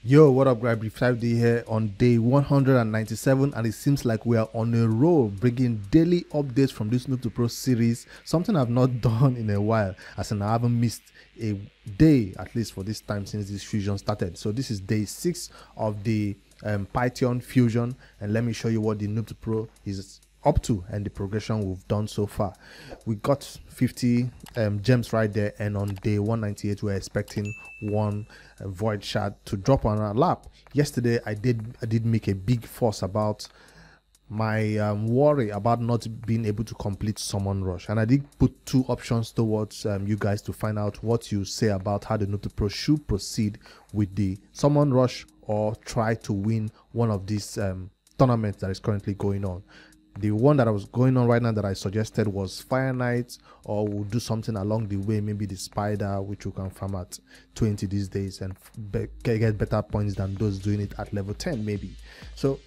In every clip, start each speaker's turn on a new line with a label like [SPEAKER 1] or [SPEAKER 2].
[SPEAKER 1] Yo, what up, guys? Brief 5D here on day 197, and it seems like we are on a roll bringing daily updates from this Noob to Pro series. Something I've not done in a while, as in I haven't missed a day at least for this time since this fusion started. So this is day 6 of the Pythion fusion, and let me show you what the Noob to Pro is up to and the progression we've done so far. We got 50 gems right there, and on day 198 we're expecting one void shard to drop on our lap. Yesterday I did make a big fuss about my worry about not being able to complete summon rush, and I did put two options towards you guys to find out what you say about how the Noob to Pro should proceed with the summon rush or try to win one of these tournaments that is currently going on. The one that I was going on right now that I suggested was Fireknight, or we'll do something along the way, maybe the spider, which you can farm at 20 these days and get better points than those doing it at level 10 maybe. So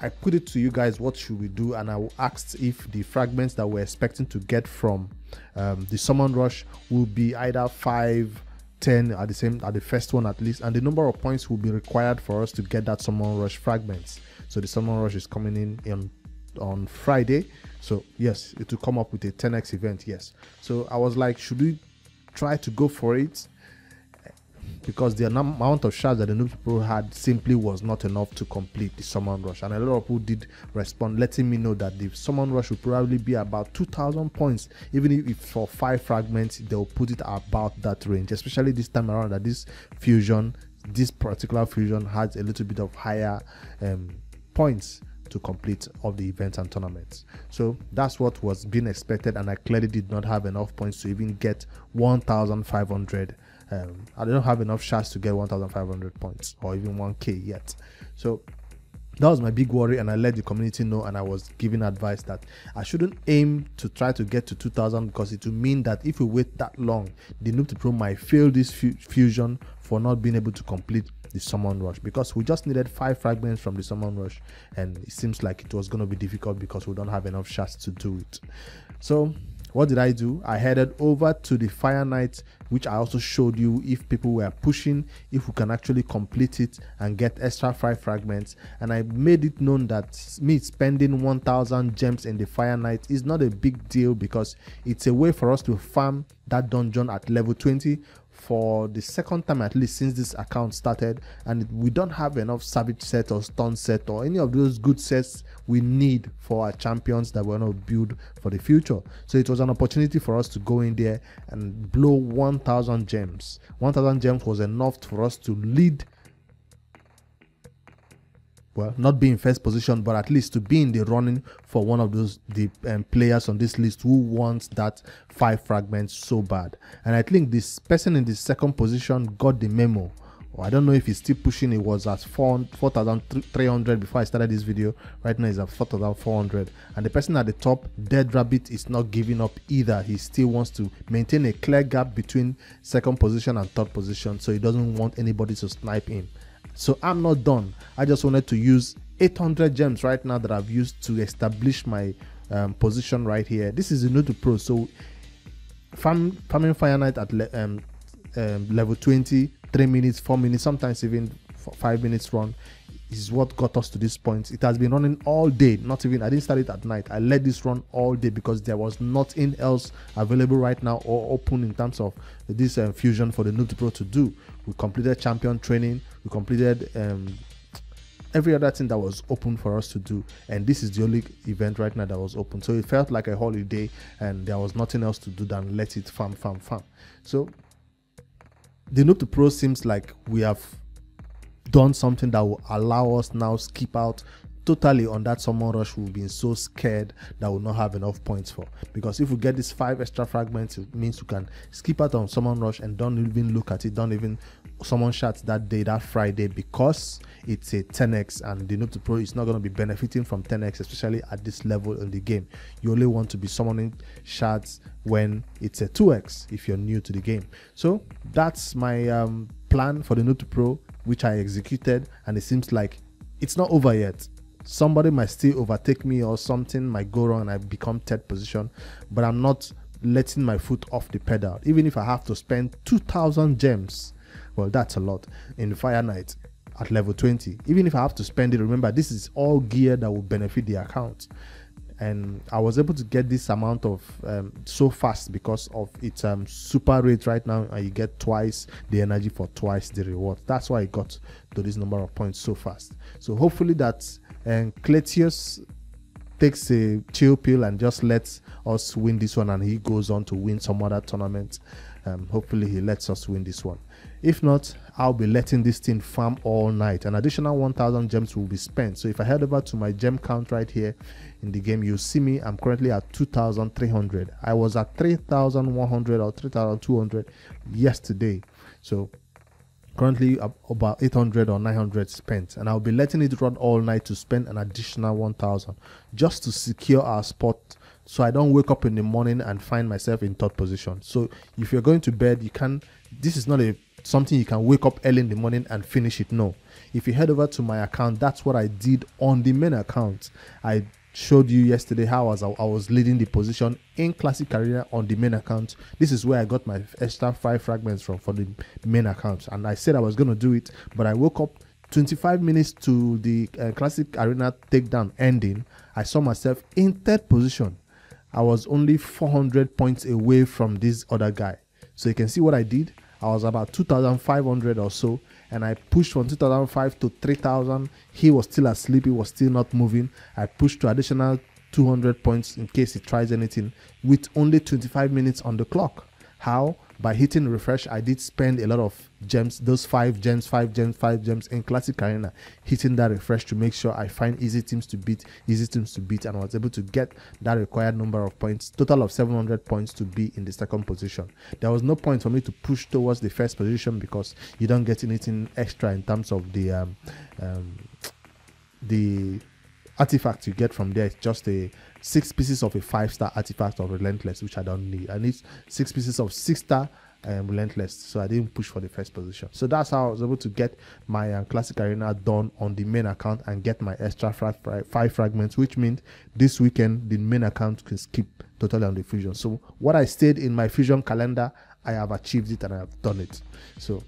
[SPEAKER 1] I put it to you guys, what should we do? And I asked if the fragments that we're expecting to get from the summon rush will be either 5, 10 at the first one at least, and the number of points will be required for us to get that summon rush fragments. So the summon rush is coming in on Friday, so yes, it will come up with a 10x event. Yes, so I was like, should we try to go for it? Because the amount of shards that the Noob Pro had simply was not enough to complete the summon rush, and a lot of people did respond letting me know that the summon rush will probably be about 2,000 points, even if for 5 fragments they'll put it about that range, especially this time around that this particular fusion has a little bit of higher points to complete of the events and tournaments. So that's what was being expected, and I clearly did not have enough points to even get 1,500. I don't have enough shards to get 1,500 points or even 1k yet. So that was my big worry, and I let the community know, and I was giving advice that I shouldn't aim to try to get to 2,000, because it will mean that if we wait that long, the Noob to Pro might fail this fusion for not being able to complete the summon rush, because we just needed 5 fragments from the summon rush, and it seems like it was going to be difficult because we don't have enough shards to do it. So what did I do? I headed over to the Fireknight, which I also showed you if people were pushing, if we can actually complete it and get extra 5 fragments. And I made it known that me spending 1,000 gems in the Fireknight is not a big deal, because it's a way for us to farm that dungeon at level 20 for the second time at least since this account started, and we don't have enough savage set or stun set or any of those good sets we need for our champions that we're going to build for the future. So it was an opportunity for us to go in there and blow 1,000 gems. 1,000 gems was enough for us to lead, well, not be in first position, but at least to be in the running for one of those players on this list who wants that 5 fragments so bad. And I think this person in the second position got the memo. Or I don't know if he's still pushing. It was at 4,300 before I started this video. Right now it's at 4,400, and the person at the top, Dead Rabbit, is not giving up either. He still wants to maintain a clear gap between second position and third position, so he doesn't want anybody to snipe him. So I'm not done. I just wanted to use 800 gems right now that I've used to establish my position right here. This is the Noob to Pro, so farming Fireknight at level 20, 3 minutes, 4 minutes, sometimes even 5 minutes run is what got us to this point. It has been running all day. Not even, I didn't start it at night. I let this run all day because there was nothing else available right now or open in terms of this fusion for the Noob to Pro to do. We completed champion training. We completed every other thing that was open for us to do, and this is the only event right now that was open. So it felt like a holiday, and there was nothing else to do than let it farm. So the Noob to Pro seems like we have done something that will allow us now skip out totally on that summon rush we've been so scared that we'll not have enough points for. Because if we get these 5 extra fragments, it means we can skip out on summon rush and don't even look at it, don't even summon shards that day, that Friday, because it's a 10x, and the Noob to Pro is not going to be benefiting from 10x, especially at this level in the game. You only want to be summoning shards when it's a 2x if you're new to the game. So that's my plan for the Noob to Pro, which I executed, and it seems like it's not over yet. Somebody might still overtake me, or something might go wrong and I become third position, but I'm not letting my foot off the pedal. Even if I have to spend 2,000 gems, well, that's a lot in Fireknight, at level 20. Even if I have to spend it, remember this is all gear that will benefit the account. And I was able to get this amount of so fast because of its super rate right now, and you get twice the energy for twice the reward. That's why I got to this number of points so fast. So hopefully that Cletius takes a chill pill and just lets us win this one, and he goes on to win some other tournament. Hopefully he lets us win this one. If not, I'll be letting this thing farm all night. An additional 1,000 gems will be spent. So if I head over to my gem count right here in the game, you'll see me. I'm currently at 2,300. I was at 3,100 or 3,200 yesterday. So currently about 800 or 900 spent, and I'll be letting it run all night to spend an additional 1,000 just to secure our spot, so I don't wake up in the morning and find myself in third position. So if you're going to bed, you can, this is not something you can wake up early in the morning and finish it. No, if you head over to my account, that's what I did on the main account. I showed you yesterday how I was leading the position in Classic Arena on the main account. This is where I got my extra 5 fragments from for the main account, and I said I was going to do it, but I woke up 25 minutes to the Classic Arena takedown ending. I saw myself in third position. I was only 400 points away from this other guy. So you can see what I did. I was about 2,500 or so, and I pushed from 2,005 to 3,000. He was still asleep. He was still not moving. I pushed to additional 200 points in case he tries anything with only 25 minutes on the clock. How? By hitting refresh. I did spend a lot of gems, those 5 gems in Classic Arena, hitting that refresh to make sure I find easy teams to beat, and I was able to get that required number of points, total of 700 points to be in the second position. There was no point for me to push towards the first position because you don't get anything extra in terms of the artifact you get from there. It's just 6 pieces of a 5-star artifact of Relentless, which I don't need. I need 6 pieces of 6-star Relentless, so I didn't push for the first position. So that's how I was able to get my Classic Arena done on the main account and get my extra 5 fragments, which means this weekend the main account can skip totally on the Fusion. So what I stayed in my Fusion calendar, I have achieved it and I have done it. So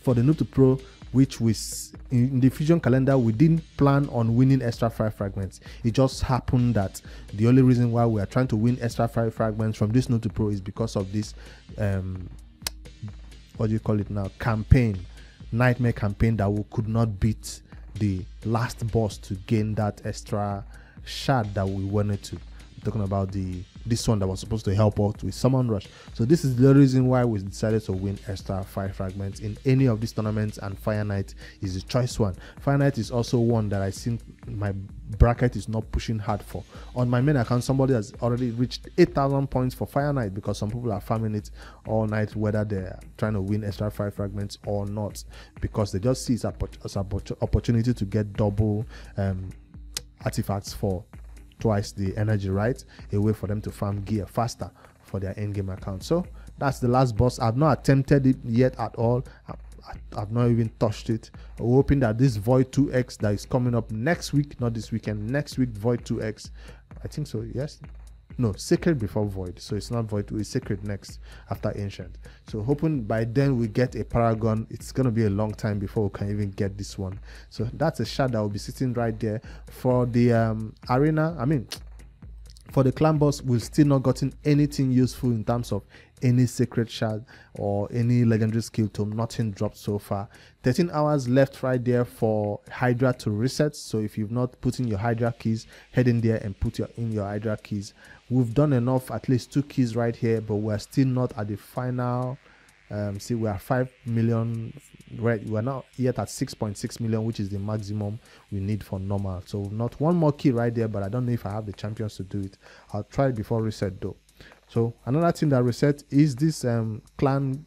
[SPEAKER 1] for the Noob to Pro, which was in the Fusion calendar, we didn't plan on winning extra 5 fragments. It just happened that the only reason why we are trying to win extra 5 fragments from this Noob to Pro is because of this what do you call it now, campaign, nightmare campaign, that we could not beat the last boss to gain that extra shard that we wanted to. I'm talking about this one that was supposed to help out with Summon Rush. So this is the reason why we decided to win extra 5 fragments in any of these tournaments, and Fireknight is the choice one. Fireknight is also one that I think my bracket is not pushing hard for. On my main account, somebody has already reached 8,000 points for Fireknight because some people are farming it all night, whether they're trying to win extra 5 fragments or not, because they just see it as an opportunity to get double artifacts for twice the energy, right? A way for them to farm gear faster for their endgame account. So that's the last boss. I've not attempted it yet at all. I've not even touched it. We're hoping that this Void 2X that is coming up next week, not this weekend, next week, Void 2X, I think so, yes. No, Sacred before Void, so it's not Void 2, it's Sacred next after Ancient. So hoping by then we get a Paragon. It's gonna be a long time before we can even get this one. So that's a shard that will be sitting right there. For the arena, I mean for the clan boss, we've still not gotten anything useful in terms of any sacred shard or any legendary skill tome. Nothing dropped so far. 13 hours left right there for Hydra to reset. So if you've not put in your Hydra keys, head in there and put in your Hydra keys. We've done enough, at least 2 keys right here, but we're still not at the final. See, we are 5 million, right? We're not yet at 6.6 million, which is the maximum we need for normal. So not one more key right there, but I don't know if I have the champions to do it. I'll try it before reset though. So another thing that reset is this clan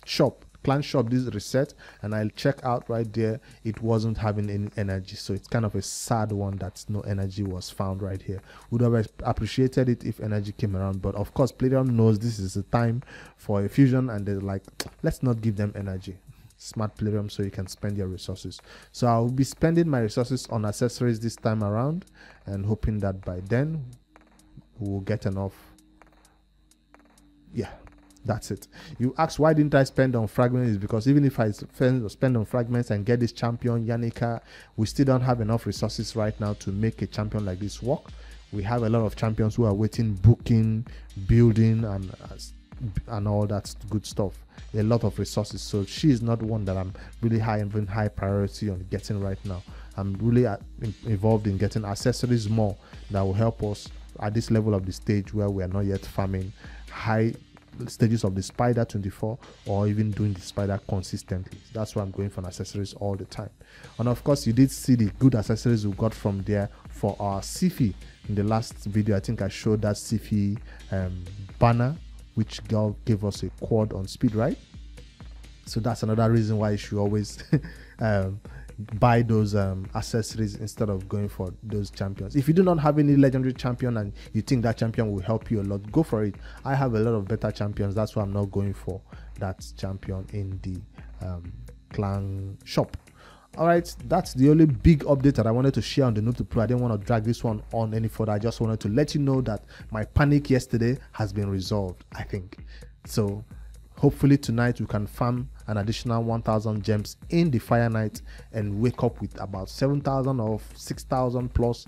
[SPEAKER 1] shop. Clan shop, this reset, and I'll check out right there. It wasn't having any energy, so it's kind of a sad one that no energy was found right here. Would have appreciated it if energy came around, but of course Pythion knows this is a time for a fusion, and they're like, let's not give them energy. Smart Pythion, so you can spend your resources. So I'll be spending my resources on accessories this time around, and hoping that by then we'll get enough. Yeah, That's it. You ask why didn't I spend on fragments? Is because even if I spend on fragments and get this champion Yannicka, we still don't have enough resources right now to make a champion like this work. We have a lot of champions who are waiting, booking, building, and all that good stuff. A lot of resources. So she is not one that I'm really high priority on getting right now. I'm really involved in getting accessories more that will help us at this level of the stage where we are not yet farming high stages of the spider 24 or even doing the spider consistently. That's why I'm going for accessories all the time. And of course, you did see the good accessories we got from there for our Sifi. In the last video, I think I showed that Sifi banner, which girl gave us a quad on speed, right? So that's another reason why you should always buy those accessories instead of going for those champions. If you do not have any legendary champion and you think that champion will help you a lot, go for it. I have a lot of better champions. That's why I'm not going for that champion in the clan shop. All right, that's the only big update that I wanted to share on the Noob to Pro. I didn't want to drag this one on any further. I just wanted to let you know that my panic yesterday has been resolved, I think. So hopefully tonight we can farm an additional 1,000 gems in the Fireknight and wake up with about 7,000 or 6,000 plus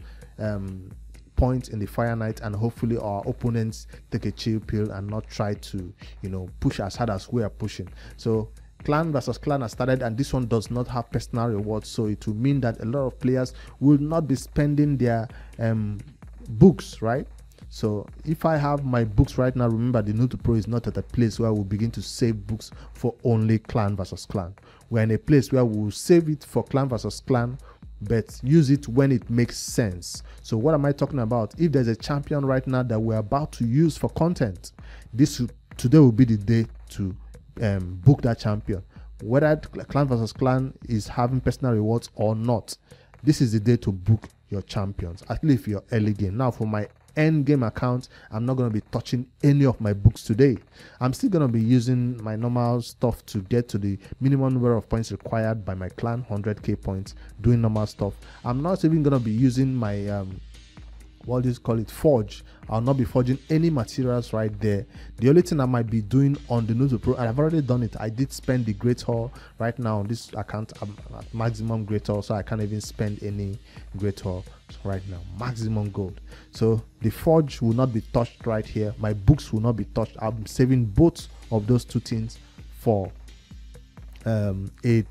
[SPEAKER 1] points in the Fireknight, and hopefully our opponents take a chill pill and not try to, you know, push as hard as we are pushing. So clan versus clan has started, and this one does not have personal rewards, so it will mean that a lot of players will not be spending their books, right? So if I have my books right now, remember the Noob to Pro is not at a place where we'll begin to save books for only clan versus clan. We're in a place where we'll save it for clan versus clan, but use it when it makes sense. So what am I talking about? If there's a champion right now that we're about to use for content, today will be the day to book that champion. Whether clan versus clan is having personal rewards or not, this is the day to book your champions, at least your early game. Now for my end game account, I'm not going to be touching any of my books today. I'm still going to be using my normal stuff to get to the minimum number of points required by my clan, 100k points, doing normal stuff. I'm not even going to be using my what do you call it, forge. I'll not be forging any materials right there. The only thing I might be doing on the Noob to Pro, and I've already done it, I did spend the great haul. Right now on this account, I'm at maximum great haul, so I can't even spend any great haul right now, maximum gold. So the forge will not be touched right here. My books will not be touched. I'm saving both of those two things for a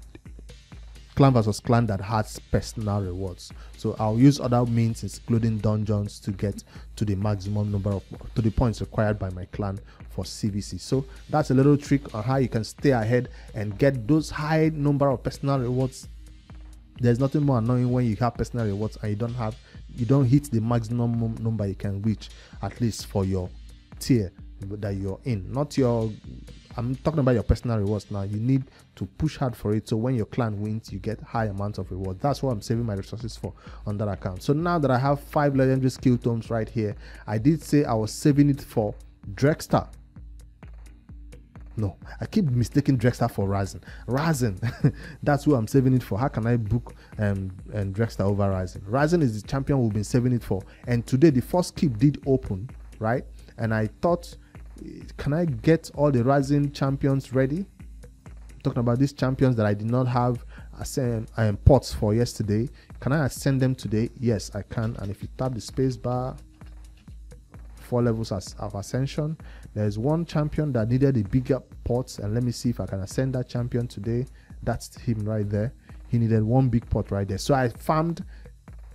[SPEAKER 1] clan versus clan that has personal rewards. So I'll use other means, including dungeons, to get to the maximum number of the points required by my clan for CVC. So that's a little trick on how you can stay ahead and get those high number of personal rewards. There's nothing more annoying when you have personal rewards and you don't hit the maximum number you can reach, at least for your tier that you're in. Not your, I'm talking about your personal rewards now. You need to push hard for it, so when your clan wins, you get high amounts of reward. That's what I'm saving my resources for on that account. So now that I have 5 legendary skill tomes right here, I did say I was saving it for Drexter. No, I keep mistaking Drexter for Ryzen. Ryzen, that's who I'm saving it for. How can I book and Drexter over Ryzen? Ryzen is the champion we've been saving it for. And today the first keep did open, right? And I thought, can I get all the Ryzen champions ready? I'm talking about these champions that I did not have pots for yesterday. Can I ascend them today? Yes, I can. And if you tap the space bar, 4 levels of ascension. There's one champion that needed a bigger pot, and let me see if I can ascend that champion today. That's him right there. He needed 1 big pot right there. So I farmed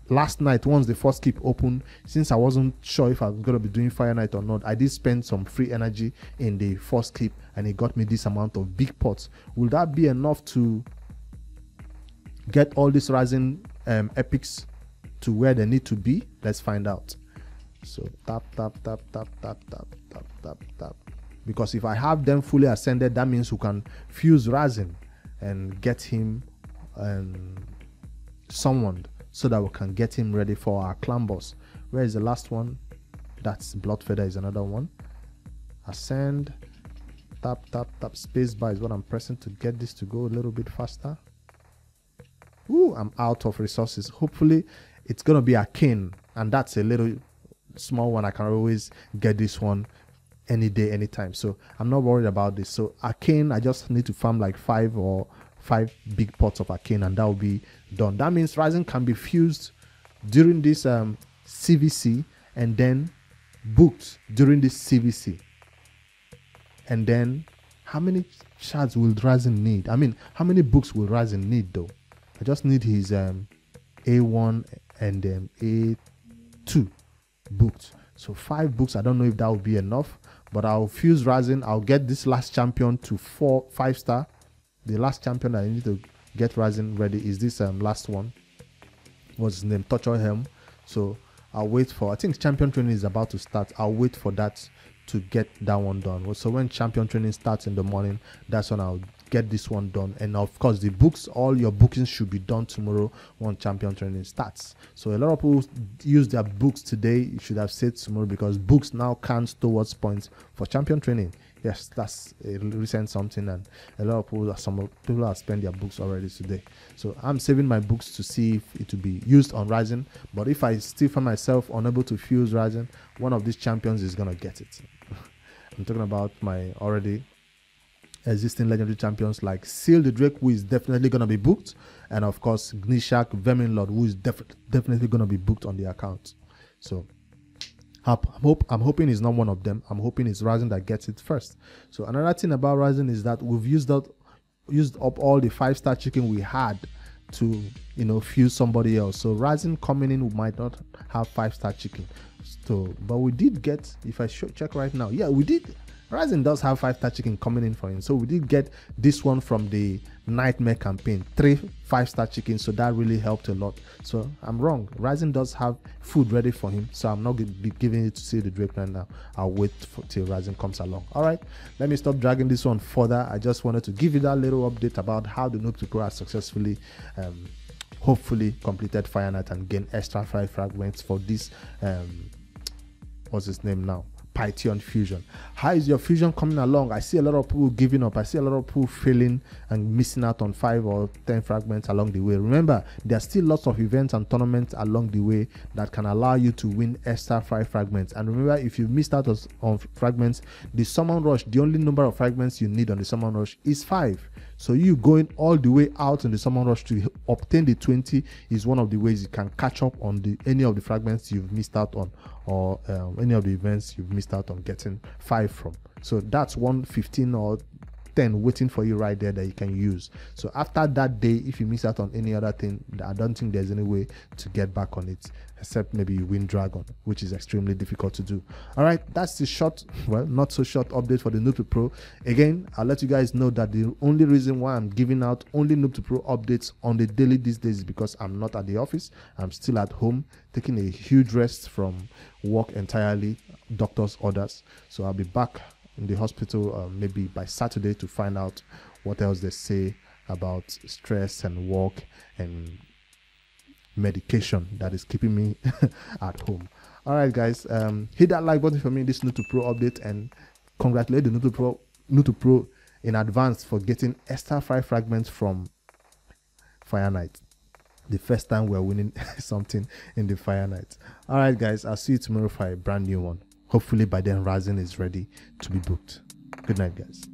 [SPEAKER 1] last night once the first keep opened. Since I wasn't sure if I was going to be doing Fireknight or not, I did spend some free energy in the first keep, and it got me this amount of big pots. Will that be enough to get all these rising epics to where they need to be? Let's find out. So tap, because if I have them fully ascended, that means we can fuse Razin and get him summoned, so that we can get him ready for our clan boss. Where is the last one? That's Bloodfeather is another one. Ascend, tap, spacebar is what I'm pressing to get this to go a little bit faster. Ooh, I'm out of resources. Hopefully it's gonna be Arcane, and that's a little small one. I can always get this one any day, anytime. So I'm not worried about this. So arcane, I just need to farm like 5 big pots of arcane, and that will be done. That means rising can be fused during this CVC and then booked during this CVC. And then how many shards will rising need? I mean, how many books will rising need though? I just need his A1 and A2 booked. So 5 books. I don't know if that will be enough, but I'll fuse rising. I'll get this last champion to 5 star. The last champion that I need to get rising ready is this last one. What's his name? Torture Helm. So I'll wait for, I think champion training is about to start. I'll wait for that to get that one done. So when champion training starts in the morning, that's when I'll get this one done. And of course the books, all your bookings should be done tomorrow when champion training starts. So a lot of people use their books today. You should have said tomorrow, because books now counts towards points for champion training. Yes, that's a recent something, and a lot of people, some people have spent their books already today. So I'm saving my books to see if it will be used on rising. But if I still find myself unable to fuse rising, one of these champions is gonna get it. I'm talking about my already existing legendary champions like Seal the Drake, who is definitely gonna be booked, and of course Gnishak Vermin Lord, who is definitely gonna be booked on the account. So I'm hoping it's not one of them. I'm hoping it's Rising that gets it first. So another thing about Rising is that we've used up all the 5-star chicken we had to, you know, fuse somebody else. So Rising coming in, we might not have 5-star chicken. So, but we did get, if I check right now, yeah, we did. Rising does have 5-star chicken coming in for him. So we did get this one from the Nightmare campaign, 3 5-star chickens. So that really helped a lot. So I'm wrong. Rising does have food ready for him. So I'm not going to be giving it to Seal the Drake right now. I'll wait till Rising comes along. All right. Let me stop dragging this one further. I just wanted to give you that little update about how the Noob to Pro has successfully hopefully completed Fireknight and gained extra 5 fragments for this what's his name now, Pythion fusion. How is your fusion coming along? I see a lot of people giving up. I see a lot of people failing and missing out on 5 or 10 fragments along the way. Remember, there are still lots of events and tournaments along the way that can allow you to win extra 5 fragments. And remember, if you missed out on fragments, the summon rush, the only number of fragments you need on the summon rush is 5. So you going all the way out in the summon rush to obtain the 20 is one of the ways you can catch up on any of the fragments you've missed out on, or any of the events you've missed out on getting 5 from. So that's 115 or 10 waiting for you right there that you can use. So after that day, if you miss out on any other thing, I don't think there's any way to get back on it, except maybe you win Dragon, which is extremely difficult to do. All right, that's the short, well, not so short update for the Noob to Pro. Again, I'll let you guys know that the only reason why I'm giving out only Noob to Pro updates on the daily these days is because I'm not at the office. I'm still at home taking a huge rest from work entirely, doctor's orders. So I'll be back in the hospital maybe by Saturday to find out what else they say about stress and work and medication that is keeping me at home. All right, guys, hit that like button for me, this Noob to Pro update, and congratulate the Noob to Pro in advance for getting extra 5 fragments from Fireknight. The first time we're winning something in the Fireknight. All right, guys, I'll see you tomorrow for a brand new one. Hopefully by then Rising is ready to be booked. Good night, guys.